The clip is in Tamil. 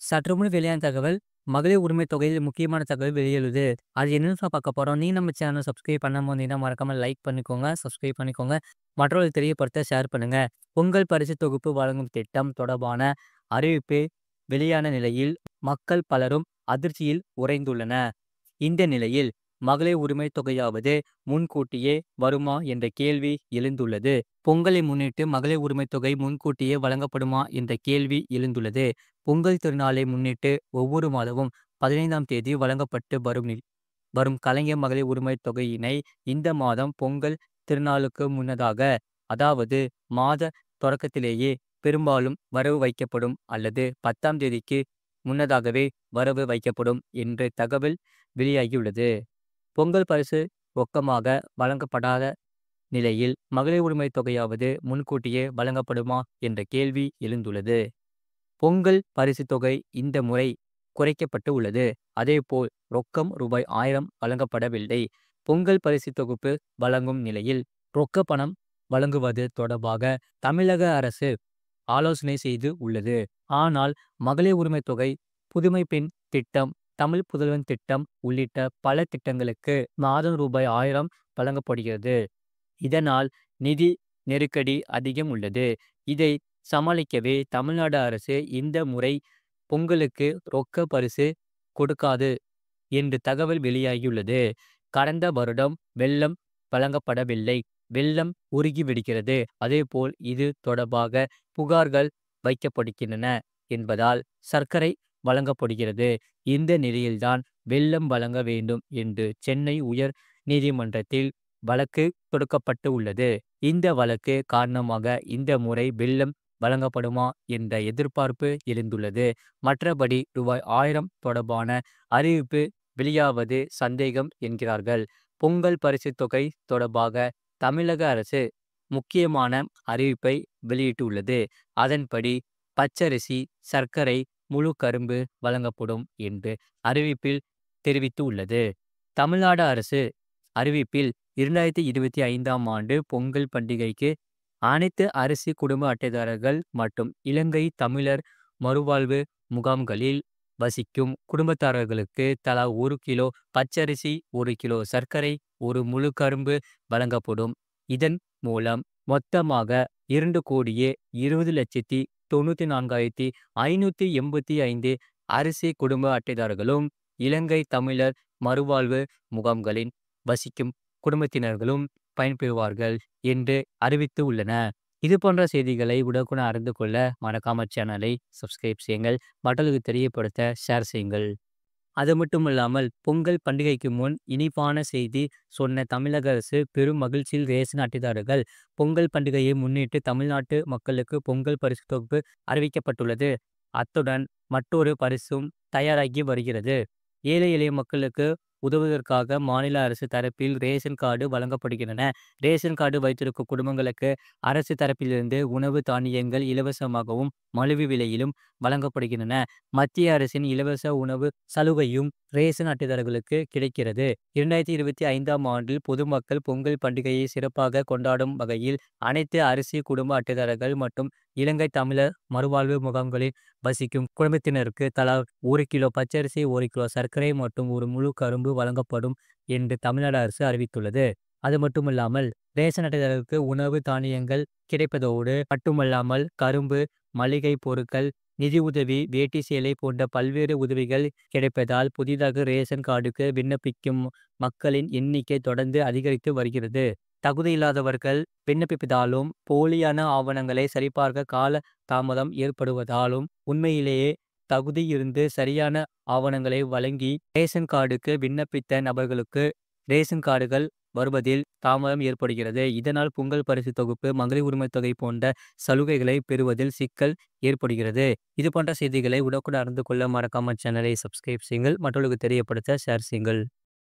சற்றுமுன் வெளியான தகவல், மகளிர் உரிமை தொகையில் முக்கியமான தகவல் வெளியாகுது. அது என்னன்னு பார்க்க போறோம். நீ நம்ம சேனல் சப்ஸ்கிரைப் பண்ணாம இருந்தீங்கன்னா, மறக்காம லைக் பண்ணிக்கோங்க, சப்ஸ்கிரைப் பண்ணிக்கோங்க. மற்றவர்களுக்கு தெரியப்படுத்த ஷேர் பண்ணுங்க. பொங்கல் பரிசு தொகுப்பு வழங்கும் திட்டம் தொடர்பான அறிவிப்பு வெளியான நிலையில், மக்கள் பலரும் அதிர்ச்சியில் உறைந்துள்ளன. இந்த நிலையில், மகளிர் உரிமை தொகையாவது முன்கூட்டியே வருமா என்ற கேள்வி எழுந்துள்ளது. பொங்கலை முன்னிட்டு மகளிர் உரிமை தொகை முன்கூட்டியே வழங்கப்படுமா என்ற கேள்வி எழுந்துள்ளது. பொங்கல் திருநாளை முன்னிட்டு ஒவ்வொரு மாதமும் 15ஆம் தேதி வழங்கப்பட்டு வரும் கலைஞர் மகளிர் உரிமை தொகையினை இந்த மாதம் பொங்கல் திருநாளுக்கு முன்னதாக, அதாவது மாத தொடக்கத்திலேயே பெரும்பாலும் வரவு வைக்கப்படும் அல்லது 10ஆம் தேதிக்கு முன்னதாகவே வரவு வைக்கப்படும் என்று தகவல் வெளியாகியுள்ளது. பொங்கல் பரிசு ரொக்கமாக வழங்கப்படாத நிலையில், மகளிர் உரிமை தொகையாவது முன்கூட்டியே வழங்கப்படுமா என்ற கேள்வி எழுந்துள்ளது. பொங்கல் பரிசு தொகை இந்த முறை குறைக்கப்பட்டு உள்ளது. அதேபோல் ரொக்கம் ரூபாய் 1000 வழங்கப்படவில்லை. பொங்கல் பரிசு தொகுப்பு வழங்கும் நிலையில் ரொக்க பணம் வழங்குவது தொடர்பாக தமிழக அரசு ஆலோசனை செய்து உள்ளது. ஆனால் மகளிர் உரிமை தொகை, புதுமை பெண் திட்டம், தமிழ் புதல்வன் திட்டம் உள்ளிட்ட பல திட்டங்களுக்கு மாதம் ரூபாய் 1000 வழங்கப்படுகிறது. இதனால் நிதி நெருக்கடி அதிகம் உள்ளது. இதை சமாளிக்கவே தமிழ்நாடு அரசு இந்த முறை பொங்கலுக்கு ரொக்க பரிசு கொடுக்காது என்று தகவல் வெளியாகியுள்ளது. கடந்த வருடம் வெள்ளம் வழங்கப்படவில்லை. வெள்ளம் உருகி விடுகிறது. அதேபோல் இது தொடர்பாக புகார்கள் வைக்கப்படுகின்றன என்பதால் சர்க்கரை வழங்கப்படுகிறது. இந்த நிலையில்தான் வெள்ளம் வழங்க வேண்டும் என்று சென்னை உயர் நீதிமன்றத்தில் வழக்கு தொடுக்கப்பட்டு உள்ளது. இந்த வழக்கு காரணமாக இந்த முறை வெள்ளம் வழங்கப்படுமா என்ற எதிர்பார்ப்பு எழுந்துள்ளது. மற்றபடி ரூபாய் 1000 தொடர்பான அறிவிப்பு வெளியாவது சந்தேகம் என்கிறார்கள். பொங்கல் பரிசு தொகை தொடர்பாக தமிழக அரசு முக்கியமான அறிவிப்பை வெளியிட்டுள்ளது. அதன்படி பச்சரிசி, சர்க்கரை, முழு கரும்பு வழங்கப்படும் என்று அறிவிப்பில் தெரிவித்து உள்ளது. தமிழ்நாடு அரசு அறிவிப்பில் 2025ஆம் ஆண்டு பொங்கல் பண்டிகைக்கு அனைத்து அரிசி குடும்ப அட்டைதாரர்கள் மற்றும் இலங்கை தமிழர் மறுவாழ்வு முகாம்களில் வசிக்கும் குடும்பத்தாரர்களுக்கு தலா 1 கிலோ பச்சரிசி, 1 கிலோ சர்க்கரை, 1 முழு கரும்பு வழங்கப்படும். இதன் மூலம் மொத்தமாக 2,20,94,585 அரிசி குடும்ப அட்டைதாரர்களும் இலங்கை தமிழர் மறுவாழ்வு முகாம்களில் வசிக்கும் குடும்பத்தினர்களும் பயன்பெறுவார்கள் என்று அறிவித்து உள்ளன. இது போன்ற செய்திகளை உடனுக்குடன் அறிந்து கொள்ள மறக்காம சேனலை சப்ஸ்கிரைப் செய்யுங்கள். மற்றவர்களுக்கு தெரியப்படுத்த ஷேர் செய்யுங்கள். அது மட்டும் இல்லாமல், பொங்கல் பண்டிகைக்கு முன் இனிப்பான செய்தி சொன்ன தமிழக அரசு பெரும் மகிழ்ச்சியில் ரேஷன் அட்டைதாரர்கள். பொங்கல் பண்டிகையை முன்னிட்டு தமிழ்நாட்டு மக்களுக்கு பொங்கல் பரிசு தொகுப்பு அறிவிக்கப்பட்டுள்ளது. அத்துடன் மற்றொரு பரிசும் தயாராகி வருகிறது. ஏழை எளிய மக்களுக்கு உதவுவதற்காக மாநில அரசு தரப்பில் ரேஷன் கார்டு வழங்கப்படுகின்றன. ரேஷன் கார்டு வைத்திருக்கும் குடும்பங்களுக்கு அரசு தரப்பிலிருந்து உணவு தானியங்கள் இலவசமாகவும் மலிவு விலையிலும் வழங்கப்படுகின்றன. மத்திய அரசின் இலவச உணவு சலுகையும் ரேஷன் அட்டைதாரர்களுக்கு கிடைக்கிறது. 2025ஆம் ஆண்டில் பொதுமக்கள் பொங்கல் பண்டிகையை சிறப்பாக கொண்டாடும் வகையில் அனைத்து அரிசி குடும்ப அட்டைதாரர்கள் மற்றும் இலங்கை தமிழர் மறுவாழ்வு முகாம்களில் வசிக்கும் குடும்பத்தினருக்கு தலா 1 கிலோ பச்சரிசி, 1 கிலோ சர்க்கரை மற்றும் 1 முழு கரும்பு வழங்கப்படும் என்று தமிழ்நாடு அரசு அறிவித்துள்ளது. அது மட்டுமல்லாமல், ரேஷன் அட்டைதாரர்களுக்கு உணவு தானியங்கள் கிடைப்பதோடு மட்டுமல்லாமல் கரும்பு, மளிகை பொருட்கள், நிதி உதவி, வேட்டி சேலை போன்ற பல்வேறு உதவிகள் கிடைப்பதால் புதிதாக ரேஷன் கார்டுக்கு விண்ணப்பிக்கும் மக்களின் எண்ணிக்கை தொடர்ந்து அதிகரித்து வருகிறது. தகுதியில்லாதவர்கள் விண்ணப்பிப்பதாலும் போலியான ஆவணங்களை சரிபார்க்க கால தாமதம் ஏற்படுவதாலும் உண்மையிலேயே தகுதி இருந்து சரியான ஆவணங்களை வழங்கி ரேஷன் கார்டுக்கு விண்ணப்பித்த நபர்களுக்கு ரேஷன் கார்டுகள் வருவதில் தாமதம் ஏற்படுகிறது. இதனால் பொங்கல் பரிசு தொகுப்பு, மகளிர் உரிமை தொகை போன்ற சலுகைகளை பெறுவதில் சிக்கல் ஏற்படுகிறது. இது போன்ற செய்திகளை உடனுக்குடன் அறிந்து கொள்ள மறக்காம சேனலை சப்ஸ்கிரைப் செய்யுங்கள். மற்றவர்களுக்கு தெரியப்படுத்த ஷேர் செய்யுங்கள்.